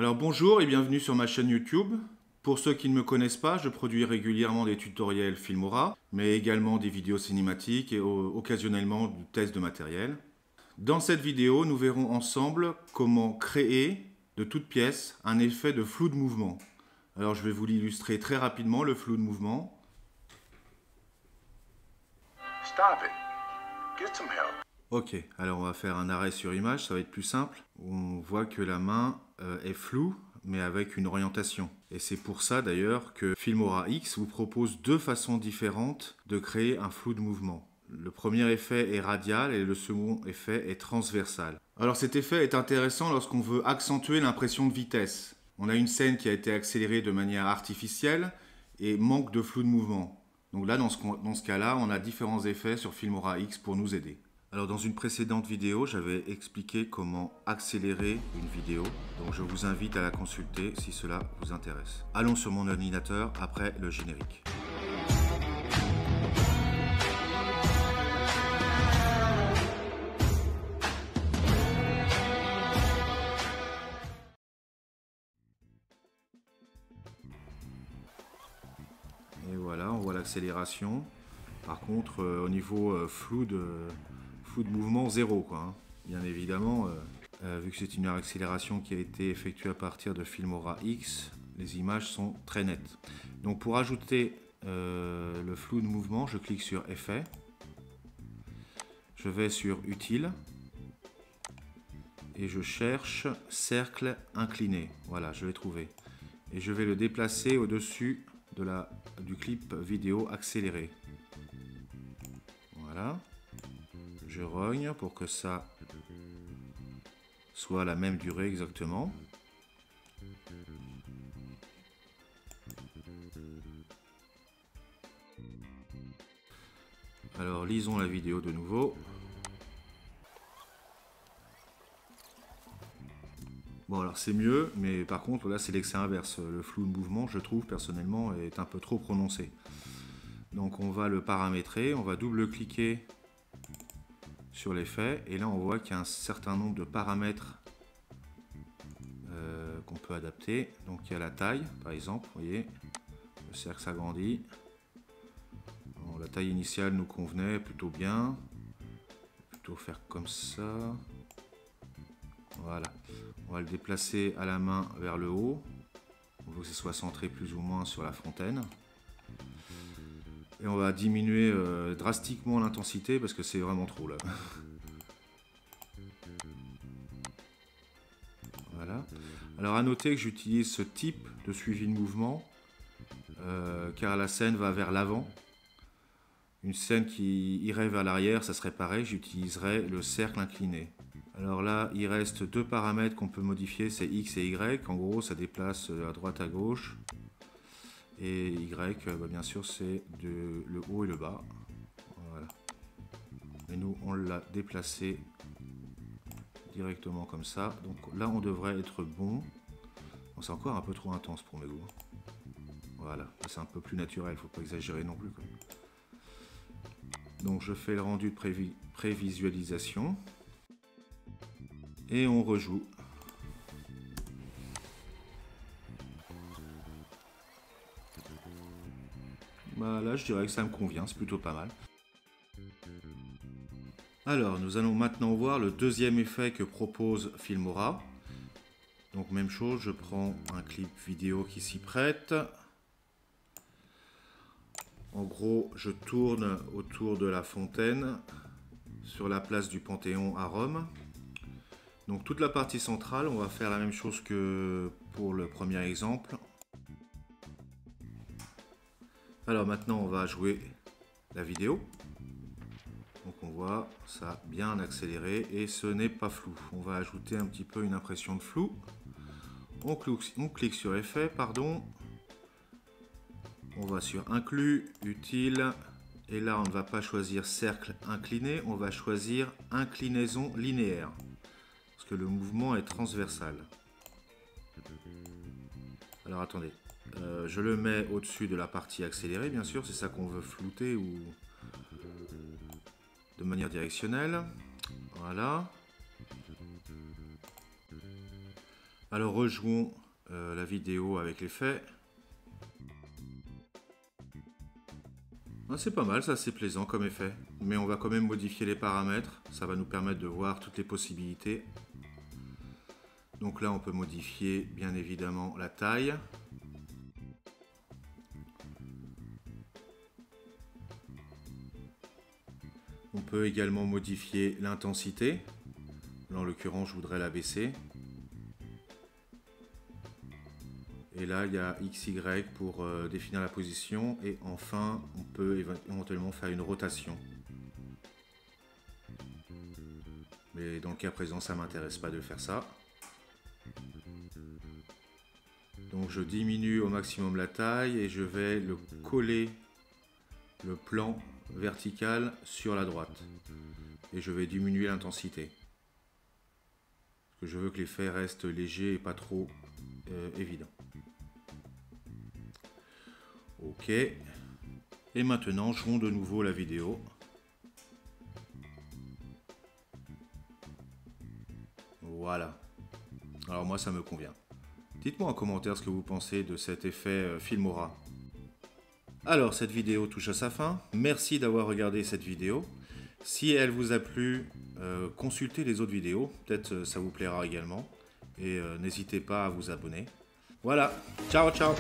Alors bonjour et bienvenue sur ma chaîne YouTube. Pour ceux qui ne me connaissent pas, je produis régulièrement des tutoriels Filmora, mais également des vidéos cinématiques et occasionnellement du test de matériel. Dans cette vidéo, nous verrons ensemble comment créer de toutes pièces un effet de flou de mouvement. Alors je vais vous l'illustrer très rapidement, le flou de mouvement. Stop it. Get some help. Ok, alors on va faire un arrêt sur image, ça va être plus simple. On voit que la main est floue, mais avec une orientation. Et c'est pour ça d'ailleurs que Filmora X vous propose deux façons différentes de créer un flou de mouvement. Le premier effet est radial et le second effet est transversal. Alors cet effet est intéressant lorsqu'on veut accentuer l'impression de vitesse. On a une scène qui a été accélérée de manière artificielle et manque de flou de mouvement. Donc là, dans ce cas-là, on a différents effets sur Filmora X pour nous aider. Alors dans une précédente vidéo, j'avais expliqué comment accélérer une vidéo, donc je vous invite à la consulter si cela vous intéresse. Allons sur mon ordinateur après le générique. Et voilà, on voit l'accélération. Par contre, au niveau flou de mouvement, zéro, quoi, hein. Bien évidemment, vu que c'est une accélération qui a été effectuée à partir de Filmora X, les images sont très nettes. Donc pour ajouter le flou de mouvement, je clique sur Effet. Je vais sur Utile. Et je cherche Cercle incliné. Voilà, je l'ai trouvé. Et je vais le déplacer au-dessus du clip vidéo accéléré. Voilà. Je rogne pour que ça soit la même durée exactement. Alors lisons la vidéo de nouveau. Bon alors c'est mieux, mais par contre là c'est l'excès inverse. Le flou de mouvement, je trouve personnellement, est un peu trop prononcé. Donc on va le paramétrer, on va double-cliquer sur l'effet et là on voit qu'il y a un certain nombre de paramètres qu'on peut adapter. Donc il y a la taille par exemple, vous voyez, le cercle s'agrandit. Bon, la taille initiale nous convenait plutôt bien, plutôt faire comme ça. Voilà, on va le déplacer à la main vers le haut. On veut que ce soit centré plus ou moins sur la fontaine. Et on va diminuer drastiquement l'intensité parce que c'est vraiment trop là. Voilà. Alors à noter que j'utilise ce type de suivi de mouvement car la scène va vers l'avant. Une scène qui irait vers l'arrière, ça serait pareil, j'utiliserais le cercle incliné. Alors là, il reste deux paramètres qu'on peut modifier, c'est X et Y. En gros, ça déplace à droite à gauche. Et Y, bah bien sûr, c'est le haut et le bas. Voilà. Et nous, on l'a déplacé directement comme ça. Donc là, on devrait être bon. Bon, c'est encore un peu trop intense pour mes goûts. Voilà, c'est un peu plus naturel, faut pas exagérer non plus, quoi. Donc je fais le rendu de prévisualisation. Et on rejoue. Bah là, je dirais que ça me convient, c'est plutôt pas mal. Alors, nous allons maintenant voir le deuxième effet que propose Filmora. Donc même chose, je prends un clip vidéo qui s'y prête. En gros, je tourne autour de la fontaine sur la place du Panthéon à Rome. Donc toute la partie centrale, on va faire la même chose que pour le premier exemple. Alors maintenant, on va jouer la vidéo. Donc on voit ça bien accéléré et ce n'est pas flou. On va ajouter un petit peu une impression de flou. On clique sur Effet, pardon. On va sur Inclus, Utile. Et là, on ne va pas choisir Cercle incliné, on va choisir Inclinaison linéaire. Parce que le mouvement est transversal. Alors attendez, je le mets au-dessus de la partie accélérée, bien sûr, c'est ça qu'on veut flouter ou de manière directionnelle. Voilà. Alors rejouons la vidéo avec l'effet. Ah, c'est pas mal, ça, c'est plaisant comme effet. Mais on va quand même modifier les paramètres. Ça va nous permettre de voir toutes les possibilités. Donc là, on peut modifier bien évidemment la taille. On peut également modifier l'intensité. Là, en l'occurrence, je voudrais la baisser. Et là, il y a XY pour définir la position. Et enfin, on peut éventuellement faire une rotation. Mais dans le cas présent, ça ne m'intéresse pas de faire ça. Donc je diminue au maximum la taille et je vais le coller, le plan vertical sur la droite. Et je vais diminuer l'intensité. Parce que je veux que l'effet reste léger et pas trop évident. Ok. Et maintenant, jouons de nouveau la vidéo. Voilà. Alors moi, ça me convient. Dites-moi en commentaire ce que vous pensez de cet effet Filmora. Alors, cette vidéo touche à sa fin. Merci d'avoir regardé cette vidéo. Si elle vous a plu, consultez les autres vidéos. Peut-être ça vous plaira également. Et n'hésitez pas à vous abonner. Voilà. Ciao, ciao.